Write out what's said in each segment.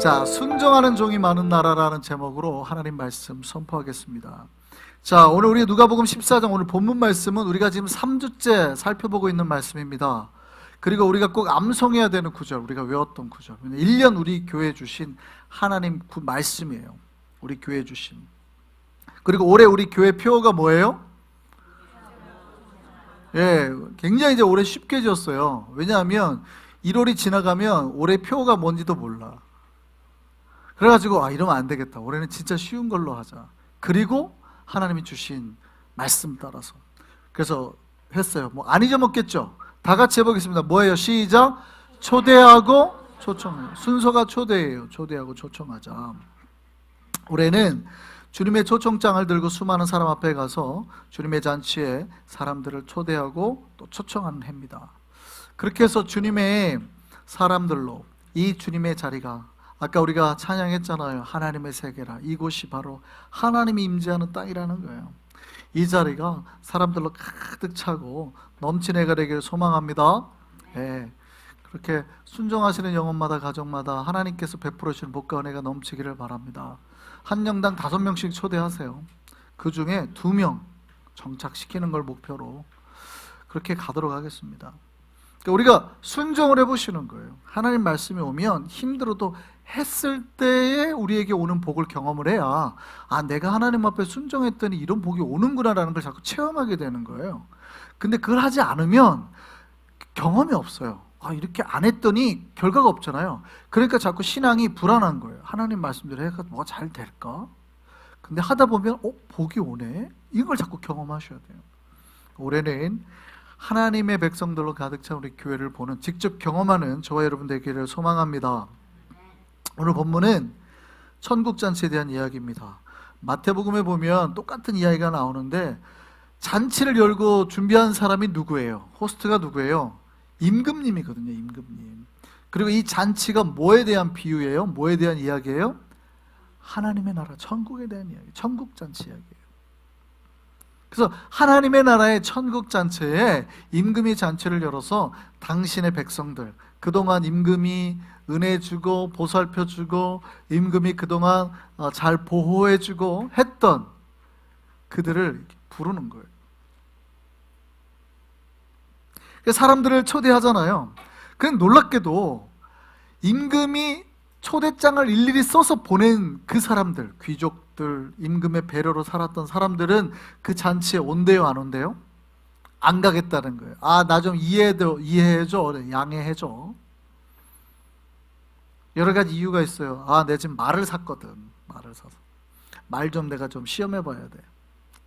자, 순종하는 종이 많은 나라라는 제목으로 하나님 말씀 선포하겠습니다. 자, 오늘 우리 누가복음 14장 오늘 본문 말씀은 우리가 지금 3주째 살펴보고 있는 말씀입니다. 그리고 우리가 꼭 암송해야 되는 구절, 우리가 외웠던 구절, 1년 우리 교회에 주신 하나님 말씀이에요. 우리 교회에 주신. 그리고 올해 우리 교회 표어가 뭐예요? 예, 굉장히 이제 올해 쉽게 지었어요. 왜냐하면 1월이 지나가면 올해 표어가 뭔지도 몰라. 그래가지고 이러면 안 되겠다. 올해는 진짜 쉬운 걸로 하자. 그리고 하나님이 주신 말씀 따라서 그래서 했어요. 뭐 안 잊어먹겠죠? 다 같이 해보겠습니다. 뭐예요? 시작. 초대하고 초청해요. 순서가 초대예요. 초대하고 초청하자. 올해는 주님의 초청장을 들고 수많은 사람 앞에 가서 주님의 잔치에 사람들을 초대하고 또 초청하는 해입니다. 그렇게 해서 주님의 사람들로 이 주님의 자리가 아까 우리가 찬양했잖아요. 하나님의 세계라. 이곳이 바로 하나님이 임재하는 땅이라는 거예요. 이 자리가 사람들로 가득 차고 넘친 해가 되기를 소망합니다. 네. 그렇게 순종하시는 영혼마다 가정마다 하나님께서 베풀어 주시는 복과 은혜가 넘치기를 바랍니다. 한 영당 5명씩 초대하세요. 그 중에 2명 정착시키는 걸 목표로 그렇게 가도록 하겠습니다. 그러니까 우리가 순종을 해보시는 거예요. 하나님 말씀이 오면 힘들어도 했을 때에 우리에게 오는 복을 경험을 해야 내가 하나님 앞에 순종했더니 이런 복이 오는구나라는 걸 자꾸 체험하게 되는 거예요. 근데 그걸 하지 않으면 경험이 없어요. 이렇게 안 했더니 결과가 없잖아요. 그러니까 자꾸 신앙이 불안한 거예요. 하나님 말씀대로 해가 뭐가 잘 될까? 근데 하다 보면 복이 오네? 이걸 자꾸 경험하셔야 돼요. 올해는 하나님의 백성들로 가득 찬 우리 교회를 보는, 직접 경험하는 저와 여러분 되기를 소망합니다. 오늘 본문은 천국잔치에 대한 이야기입니다. 마태복음에 보면 똑같은 이야기가 나오는데 잔치를 열고 준비한 사람이 누구예요? 호스트가 누구예요? 임금님이거든요. 임금님. 그리고 이 잔치가 뭐에 대한 비유예요? 뭐에 대한 이야기예요? 하나님의 나라, 천국에 대한 이야기, 천국잔치 이야기예요. 그래서 하나님의 나라의 천국잔치에 임금이 잔치를 열어서 당신의 백성들, 그동안 임금이 은혜 주고 보살펴 주고 임금이 그동안 잘 보호해 주고 했던 그들을 부르는 거예요. 사람들을 초대하잖아요. 그냥 놀랍게도 임금이 초대장을 일일이 써서 보낸 그 사람들, 귀족들, 임금의 배려로 살았던 사람들은 그 잔치에 온대요, 안 온대요? 안 가겠다는 거예요. 나 좀 이해해줘, 양해해줘. 여러 가지 이유가 있어요. 내 지금 말을 샀거든. 말을 사서 말 좀 내가 좀 시험해봐야 돼.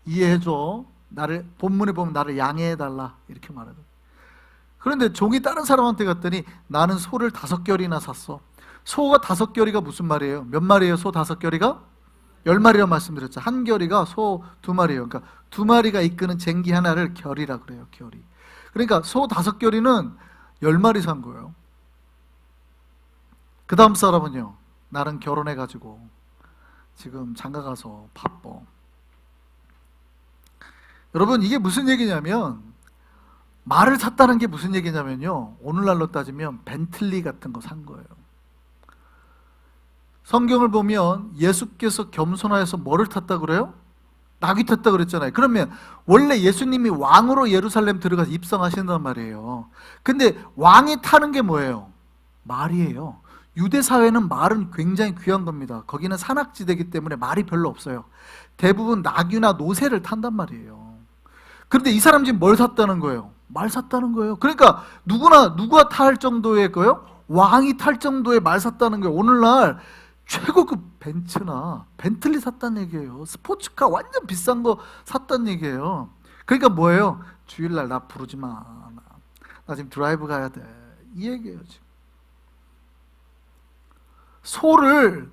이해해줘. 나를 본문에 보면 나를 양해해달라 이렇게 말하거든. 그런데 종이 다른 사람한테 갔더니 나는 소를 5결이나 샀어. 소가 5결이가 무슨 말이에요? 몇 마리예요? 소 5결이가? 10마리라고 말씀드렸죠. 한 결이가 소 2마리예요. 그러니까 2마리가 이끄는 쟁기 하나를 결이라 그래요. 결이. 그러니까 소 5결이는 10마리 산 거예요. 그 다음 사람은요, 나랑 결혼해가지고 지금 장가가서 바빠. 여러분, 이게 무슨 얘기냐면, 말을 샀다는 게 무슨 얘기냐면요, 오늘날로 따지면 벤틀리 같은 거 산 거예요. 성경을 보면 예수께서 겸손하여서 뭐를 탔다 그래요? 낙이 탔다 그랬잖아요. 그러면 원래 예수님이 왕으로 예루살렘 들어가서 입성하신단 말이에요. 근데 왕이 타는 게 뭐예요? 말이에요. 유대 사회는 말은 굉장히 귀한 겁니다. 거기는 산악지대이기 때문에 말이 별로 없어요. 대부분 나귀나 노새를 탄단 말이에요. 그런데 이 사람 지금 뭘 샀다는 거예요? 말 샀다는 거예요. 그러니까 누가 탈 정도의 거예요? 왕이 탈 정도의 말 샀다는 거예요. 오늘날 최고급 벤츠나 벤틀리 샀다는 얘기예요. 스포츠카 완전 비싼 거 샀다는 얘기예요. 그러니까 뭐예요? 주일날 나 부르지 마. 나 지금 드라이브 가야 돼. 이 얘기예요 지금. 소를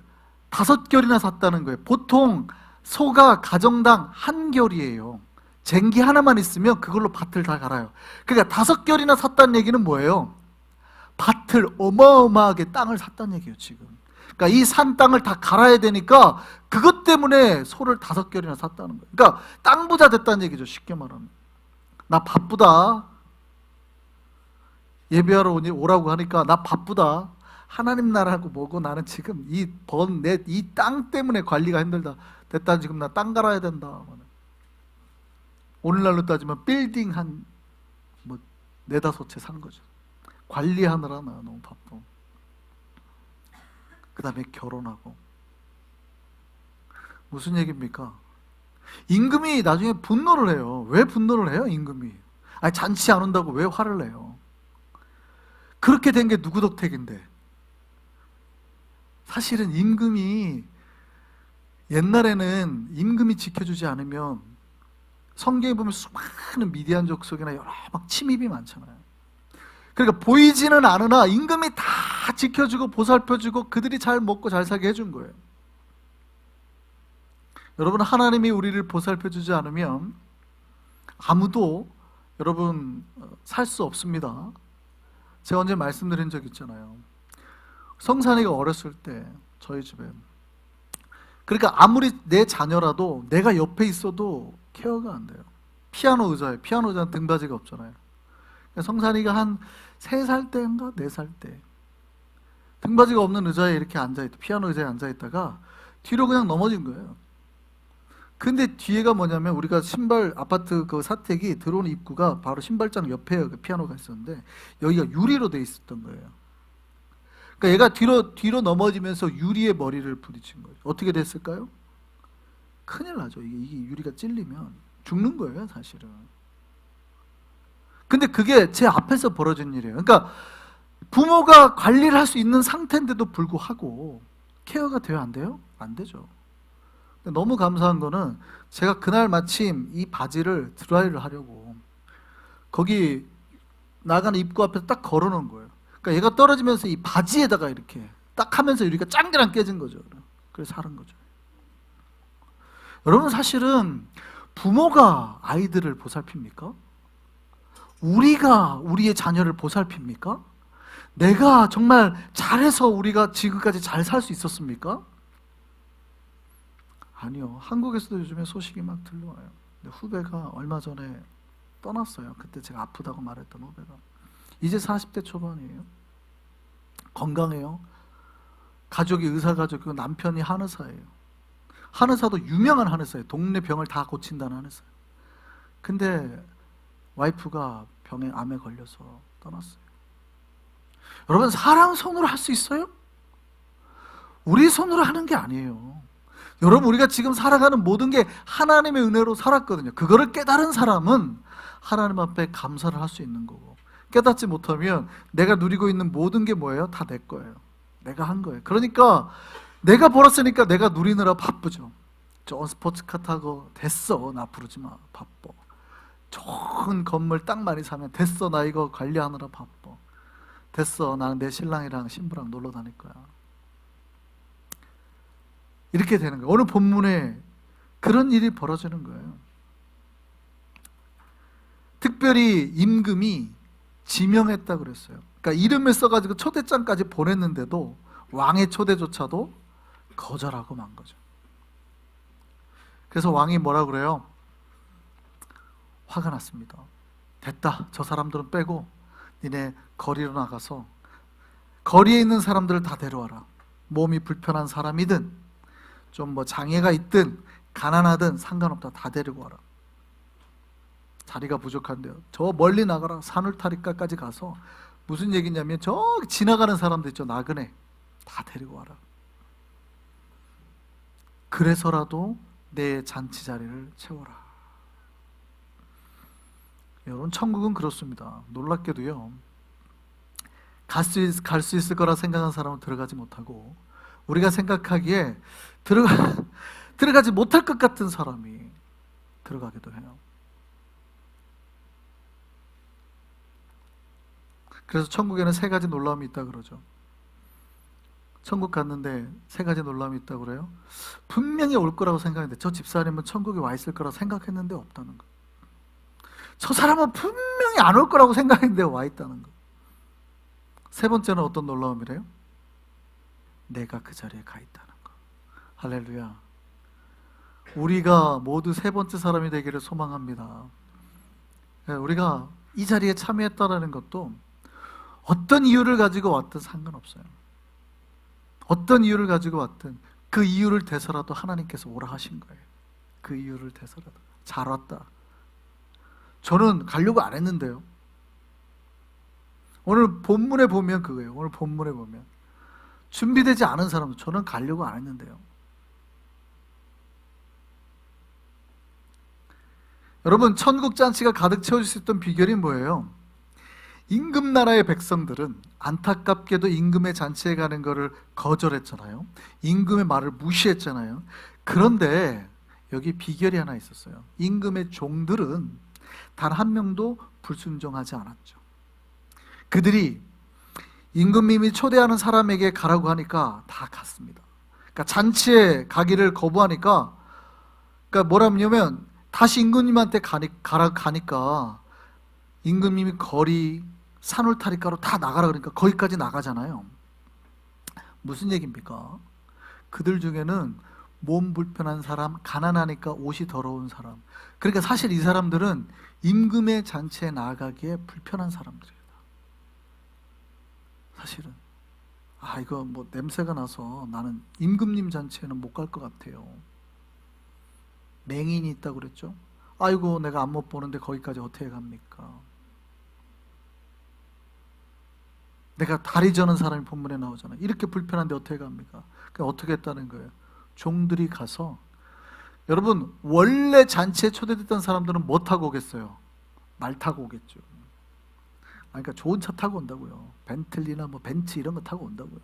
5결이나 샀다는 거예요. 보통 소가 가정당 1결이에요. 쟁기 하나만 있으면 그걸로 밭을 다 갈아요. 그러니까 5결이나 샀다는 얘기는 뭐예요? 밭을 어마어마하게 땅을 샀다는 얘기예요 지금. 그러니까 이 산 땅을 다 갈아야 되니까 그것 때문에 소를 5결이나 샀다는 거예요. 그러니까 땅 부자 됐다는 얘기죠, 쉽게 말하면. 나 바쁘다. 예배하러 오라고 하니까 나 바쁘다. 하나님 나라고 뭐고 나는 지금 이 땅 때문에 관리가 힘들다. 됐다, 지금 나 땅 갈아야 된다. 오늘날로 따지면 빌딩 한 뭐 네다섯 채 산 거죠. 관리하느라 나 너무 바빠. 그 다음에 결혼하고. 무슨 얘기입니까? 임금이 나중에 분노를 해요. 왜 분노를 해요, 임금이? 아니, 잔치 안 온다고 왜 화를 내요? 그렇게 된 게 누구 덕택인데? 사실은 임금이, 옛날에는 임금이 지켜주지 않으면 성경에 보면 수많은 미디안 족속이나 여러 막 침입이 많잖아요. 그러니까 보이지는 않으나 임금이 다 지켜주고 보살펴주고 그들이 잘 먹고 잘 살게 해준 거예요. 여러분, 하나님이 우리를 보살펴주지 않으면 아무도 여러분 살 수 없습니다. 제가 언제 말씀드린 적 있잖아요. 성산이가 어렸을 때 저희 집에, 그러니까 아무리 내 자녀라도 내가 옆에 있어도 케어가 안 돼요. 피아노 의자에, 피아노 의자는 등받이가 없잖아요. 성산이가 한 3살 때인가 4살 때 등받이가 없는 의자에 이렇게 앉아있다, 피아노 의자에 앉아있다가 뒤로 그냥 넘어진 거예요. 근데 뒤에가 뭐냐면, 우리가 신발, 아파트 그 사택이 들어오는 입구가 바로 신발장 옆에 그 피아노가 있었는데 여기가 유리로 돼 있었던 거예요. 그러니까 얘가 뒤로 넘어지면서 유리에 머리를 부딪힌 거예요. 어떻게 됐을까요? 큰일 나죠. 이게 유리가 찔리면 죽는 거예요, 사실은. 근데 그게 제 앞에서 벌어진 일이에요. 그러니까 부모가 관리를 할 수 있는 상태인데도 불구하고 케어가 돼요, 안 돼요? 안 되죠. 너무 감사한 거는, 제가 그날 마침 이 바지를 드라이를 하려고 거기 나가는 입구 앞에서 딱 걸어놓은 거예요. 그러니까 얘가 떨어지면서 이 바지에다가 이렇게 딱 하면서 유리가 짱그랑 깨진 거죠. 그래서 하는 거죠. 여러분, 사실은 부모가 아이들을 보살핍니까? 우리가 우리의 자녀를 보살핍니까? 내가 정말 잘해서 우리가 지금까지 잘 살 수 있었습니까? 아니요. 한국에서도 요즘에 소식이 막 들려와요. 근데 후배가 얼마 전에 떠났어요. 그때 제가 아프다고 말했던 후배가. 이제 40대 초반이에요. 건강해요. 가족이 의사가족이고 남편이 한의사예요. 한의사도 유명한 한의사예요. 동네 병을 다 고친다는 한의사예요. 근데 와이프가 암에 걸려서 떠났어요. 여러분, 사람 손으로 할 수 있어요? 우리 손으로 하는 게 아니에요. 여러분, 우리가 지금 살아가는 모든 게 하나님의 은혜로 살았거든요. 그거를 깨달은 사람은 하나님 앞에 감사를 할 수 있는 거고, 깨닫지 못하면 내가 누리고 있는 모든 게 뭐예요? 다 내 거예요. 내가 한 거예요. 그러니까 내가 벌었으니까 내가 누리느라 바쁘죠. 좋은 스포츠카 타고, 됐어, 나 부르지 마, 바빠. 좋은 건물 딱 많이 사면, 됐어, 나 이거 관리하느라 바빠. 됐어, 나는 내 신랑이랑 신부랑 놀러 다닐 거야. 이렇게 되는 거예요. 오늘 본문에 그런 일이 벌어지는 거예요. 특별히 임금이 지명했다 그랬어요. 그러니까 이름을 써가지고 초대장까지 보냈는데도 왕의 초대조차도 거절하고 만 거죠. 그래서 왕이 뭐라 그래요? 화가 났습니다. 됐다, 저 사람들은 빼고 니네 거리로 나가서 거리에 있는 사람들을 다 데려와라. 몸이 불편한 사람이든 좀 뭐 장애가 있든 가난하든 상관없다, 다 데리고 와라. 자리가 부족한데요. 저 멀리 나가라. 산울타리가까지 가서, 무슨 얘기냐면 저 지나가는 사람들 있죠, 나그네, 다 데리고 와라. 그래서라도 내 잔치 자리를 채워라. 여러분, 천국은 그렇습니다. 놀랍게도요, 갈 수 있을 거라 생각한 사람은 들어가지 못하고, 우리가 생각하기에 들어가지 못할 것 같은 사람이 들어가기도 해요. 그래서 천국에는 3가지 놀라움이 있다 그러죠. 천국 갔는데 3가지 놀라움이 있다 그래요. 분명히 올 거라고 생각했는데, 저 집사람은 천국에 와 있을 거라고 생각했는데 없다는 거. 저 사람은 분명히 안 올 거라고 생각했는데 와 있다는 거. 3번째는 어떤 놀라움이래요? 내가 그 자리에 가 있다는 거. 할렐루야. 우리가 모두 3번째 사람이 되기를 소망합니다. 우리가 이 자리에 참여했다는 것도 어떤 이유를 가지고 왔든 상관없어요. 어떤 이유를 가지고 왔든 그 이유를 대서라도 하나님께서 오라 하신 거예요. 그 이유를 대서라도. 잘 왔다. 저는 가려고 안 했는데요. 오늘 본문에 보면 그거예요. 오늘 본문에 보면 준비되지 않은 사람도 저는 가려고 안 했는데요. 여러분, 천국 잔치가 가득 채워질 수 있던 비결이 뭐예요? 임금 나라의 백성들은 안타깝게도 임금의 잔치에 가는 것을 거절했잖아요. 임금의 말을 무시했잖아요. 그런데 여기 비결이 하나 있었어요. 임금의 종들은 단 한 명도 불순종하지 않았죠. 그들이 임금님이 초대하는 사람에게 가라고 하니까 다 갔습니다. 그러니까 잔치에 가기를 거부하니까, 그러니까 뭐라냐면 다시 임금님한테 가니까 임금님이 거리, 산울타리가로 다 나가라 그러니까 거기까지 나가잖아요. 무슨 얘기입니까? 그들 중에는 몸 불편한 사람, 가난하니까 옷이 더러운 사람, 그러니까 사실 이 사람들은 임금의 잔치에 나가기에 불편한 사람들이에요. 사실은 이거 뭐 냄새가 나서 나는 임금님 잔치에는 못 갈 것 같아요. 맹인이 있다고 그랬죠? 아이고 내가 안 못 보는데 거기까지 어떻게 갑니까? 내가 다리 저는 사람이 본문에 나오잖아요. 이렇게 불편한데 어떻게 갑니까? 그러니까 어떻게 했다는 거예요? 종들이 가서, 여러분 원래 잔치에 초대됐던 사람들은 뭐 타고 오겠어요? 말 타고 오겠죠. 그러니까 좋은 차 타고 온다고요. 벤틀리나 뭐 벤츠 이런 거 타고 온다고요.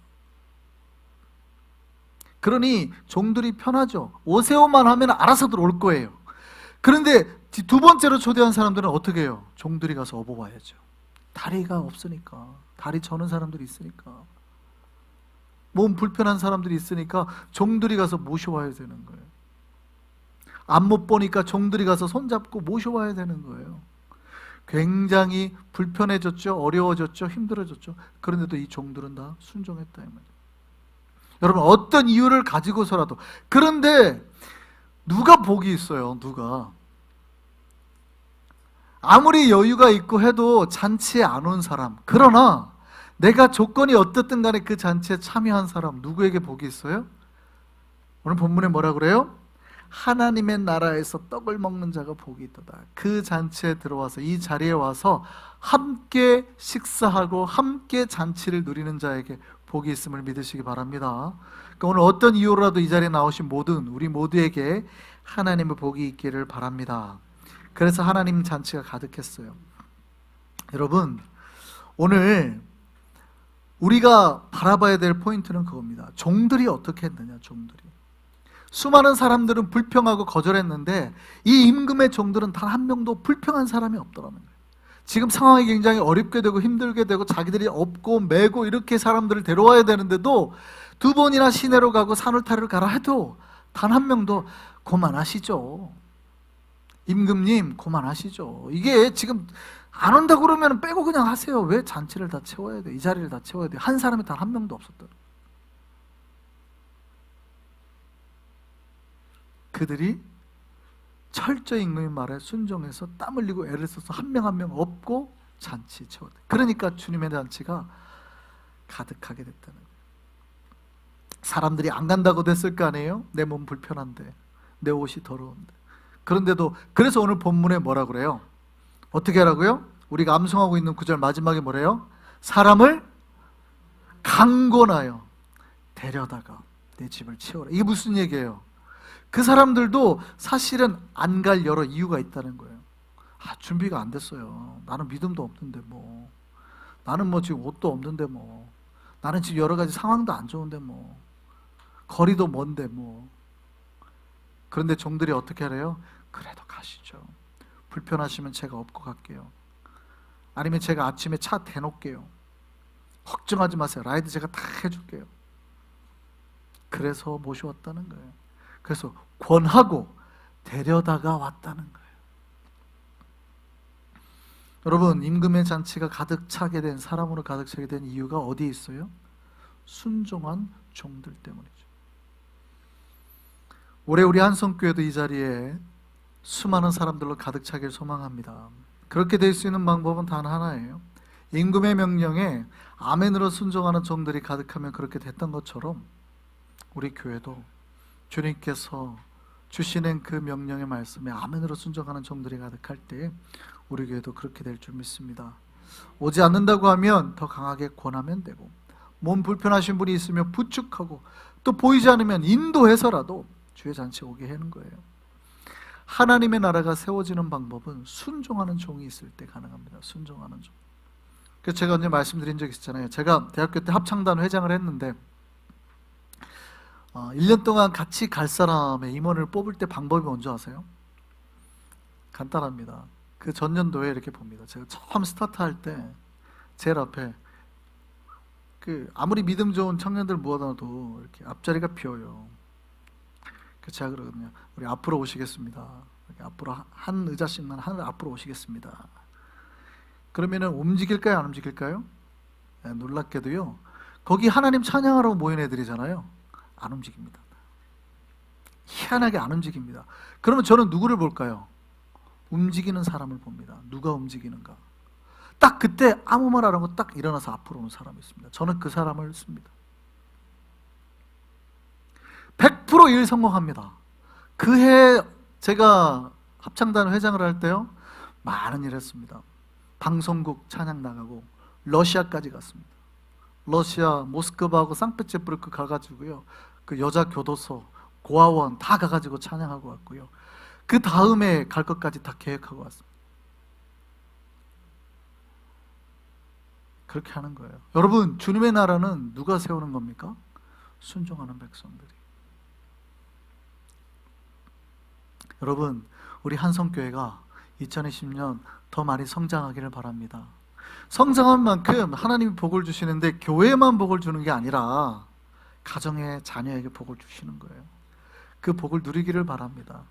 그러니 종들이 편하죠. 오세요만 하면 알아서들 올 거예요. 그런데 두 번째로 초대한 사람들은 어떻게 해요? 종들이 가서 업어와야죠. 다리가 없으니까, 다리 저는 사람들이 있으니까, 몸 불편한 사람들이 있으니까 종들이 가서 모셔와야 되는 거예요. 안 못 보니까 종들이 가서 손잡고 모셔와야 되는 거예요. 굉장히 불편해졌죠. 어려워졌죠. 힘들어졌죠. 그런데도 이 종들은 다 순종했다 이 말이에요. 여러분 어떤 이유를 가지고서라도. 그런데 누가 복이 있어요? 누가 아무리 여유가 있고 해도 잔치에 안 온 사람, 그러나 내가 조건이 어떻든 간에 그 잔치에 참여한 사람, 누구에게 복이 있어요? 오늘 본문에 뭐라 그래요? 하나님의 나라에서 떡을 먹는 자가 복이 있도다. 그 잔치에 들어와서 이 자리에 와서 함께 식사하고 함께 잔치를 누리는 자에게 복이 있음을 믿으시기 바랍니다. 그러니까 오늘 어떤 이유로라도 이 자리에 나오신 모든 우리 모두에게 하나님의 복이 있기를 바랍니다. 그래서 하나님 잔치가 가득했어요. 여러분 오늘 우리가 바라봐야 될 포인트는 그겁니다. 종들이 어떻게 했느냐. 종들이 수많은 사람들은 불평하고 거절했는데 이 임금의 종들은 단 한 명도 불평한 사람이 없더라는 거예요. 지금 상황이 굉장히 어렵게 되고 힘들게 되고 자기들이 업고 매고 이렇게 사람들을 데려와야 되는데도 두 번이나 시내로 가고 산울타리를 가라 해도 단 한 명도 그만하시죠. 임금님 그만하시죠. 이게 지금 안 온다고 그러면 빼고 그냥 하세요. 왜 잔치를 다 채워야 돼? 이 자리를 다 채워야 돼? 한 사람이 단 한 명도 없었다. 그들이 철저히 임금의 말에 순종해서 땀 흘리고 애를 써서 한 명 한 명 업고 잔치 채웠다. 그러니까 주님의 잔치가 가득하게 됐다는 거예요. 사람들이 안 간다고 됐을 거 아니에요? 내 몸 불편한데, 내 옷이 더러운데. 그런데도, 그래서 오늘 본문에 뭐라 그래요? 어떻게 하라고요? 우리가 암송하고 있는 구절 마지막에 뭐래요? 사람을 강권하여 데려다가 내 집을 채워라. 이게 무슨 얘기예요? 그 사람들도 사실은 안 갈 여러 이유가 있다는 거예요. 준비가 안 됐어요. 나는 믿음도 없는데 뭐, 나는 뭐 지금 옷도 없는데 뭐, 나는 지금 여러 가지 상황도 안 좋은데 뭐, 거리도 먼데 뭐. 그런데 종들이 어떻게 하래요? 그래도 가시죠. 불편하시면 제가 업고 갈게요. 아니면 제가 아침에 차 대놓을게요. 걱정하지 마세요. 라이드 제가 다 해줄게요. 그래서 모셔왔다는 거예요. 그래서 권하고 데려다가 왔다는 거예요. 여러분 임금의 잔치가 가득 차게 된, 사람으로 가득 차게 된 이유가 어디에 있어요? 순종한 종들 때문이죠. 올해 우리 한성교회도 이 자리에 수많은 사람들로 가득 차기를 소망합니다. 그렇게 될 수 있는 방법은 단 하나예요. 임금의 명령에 아멘으로 순종하는 종들이 가득하면 그렇게 됐던 것처럼 우리 교회도 주님께서 주시는 그 명령의 말씀에 아멘으로 순종하는 종들이 가득할 때 우리 교회도 그렇게 될 줄 믿습니다. 오지 않는다고 하면 더 강하게 권하면 되고, 몸 불편하신 분이 있으면 부축하고, 또 보이지 않으면 인도해서라도 주의 잔치에 오게 하는 거예요. 하나님의 나라가 세워지는 방법은 순종하는 종이 있을 때 가능합니다. 순종하는 종. 그래서 제가 언제 말씀드린 적 있었잖아요. 제가 대학교 때 합창단 회장을 했는데 1년 동안 같이 갈 사람의 임원을 뽑을 때 방법이 뭔지 아세요? 간단합니다. 그 전년도에 이렇게 봅니다. 제가 처음 스타트할 때 제일 앞에 아무리 믿음 좋은 청년들 모아놔도 이렇게 앞자리가 비어요. 그래서 제가 그러거든요. 우리 앞으로 오시겠습니다. 이렇게 앞으로 한 의자씩만 하늘 앞으로 오시겠습니다. 그러면은 움직일까요? 안 움직일까요? 네, 놀랍게도요. 거기 하나님 찬양하라고 모인 애들이잖아요. 안 움직입니다. 희한하게 안 움직입니다. 그러면 저는 누구를 볼까요? 움직이는 사람을 봅니다. 누가 움직이는가? 딱 그때 아무 말 안 하고 딱 일어나서 앞으로 오는 사람이 있습니다. 저는 그 사람을 씁니다. 100% 일 성공합니다. 그 해 제가 합창단 회장을 할 때요, 많은 일 했습니다. 방송국 찬양 나가고 러시아까지 갔습니다. 러시아 모스크바하고 상트페테르부르크 가가지고요, 그 여자 교도소, 고아원 다 가가지고 찬양하고 왔고요. 그 다음에 갈 것까지 다 계획하고 왔습니다. 그렇게 하는 거예요. 여러분, 주님의 나라는 누가 세우는 겁니까? 순종하는 백성들이. 여러분, 우리 한성교회가 2020년 더 많이 성장하기를 바랍니다. 성장한 만큼 하나님이 복을 주시는데 교회만 복을 주는 게 아니라 가정에, 자녀에게 복을 주시는 거예요. 그 복을 누리기를 바랍니다.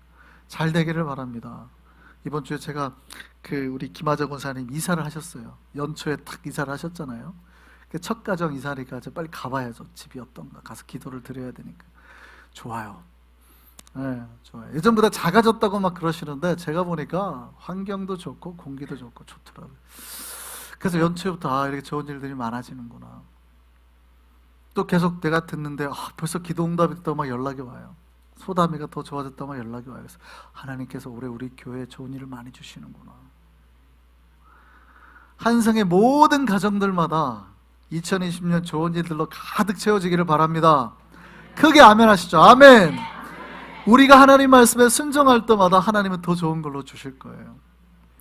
잘 되기를 바랍니다. 이번 주에 제가 우리 김하자 권사님 이사를 하셨어요. 연초에 딱 이사를 하셨잖아요. 첫 가정 이사니까 빨리 가봐야죠. 집이 어떤가 가서 기도를 드려야 되니까. 좋아요. 네, 좋아요. 예전보다 작아졌다고 막 그러시는데 제가 보니까 환경도 좋고 공기도 좋고 좋더라고요. 그래서 연초부터 이렇게 좋은 일들이 많아지는구나. 또 계속 내가 듣는데 벌써 기도 응답이 됐다고 막 연락이 와요. 소담이가 더 좋아졌다고 막 연락이 와요. 그래서 하나님께서 올해 우리 교회에 좋은 일을 많이 주시는구나. 한성의 모든 가정들마다 2020년 좋은 일들로 가득 채워지기를 바랍니다. 크게 아멘 하시죠. 아멘. 우리가 하나님 말씀에 순종할 때마다 하나님은 더 좋은 걸로 주실 거예요.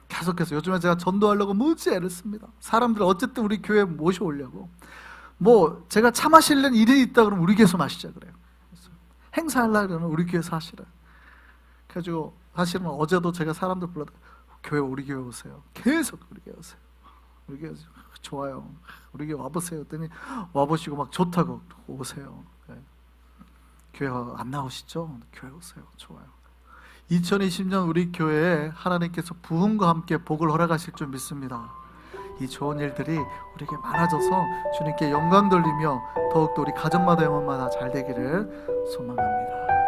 계속해서 요즘에 제가 전도하려고 무지 애를 씁니다. 사람들 어쨌든 우리 교회에 모셔오려고. 제가 차 마시려는 일이 있다 그러면 우리 교회에서 마시자 그래요. 행사하려고 그러면 우리 교회에서 하시라. 그래가지고 사실은 어제도 제가 사람들 불러서 우리 교회 오세요. 계속 우리 교회 오세요. 우리 교회 좋아요. 우리 교회 와보세요. 했더니 와보시고 막 좋다고 오세요. 네. 교회 안 나오시죠? 교회 오세요. 좋아요. 2020년 우리 교회에 하나님께서 부흥과 함께 복을 허락하실 줄 믿습니다. 이 좋은 일들이 우리에게 많아져서 주님께 영광 돌리며 더욱더 우리 가정마다 영혼마다 잘 되기를 소망합니다.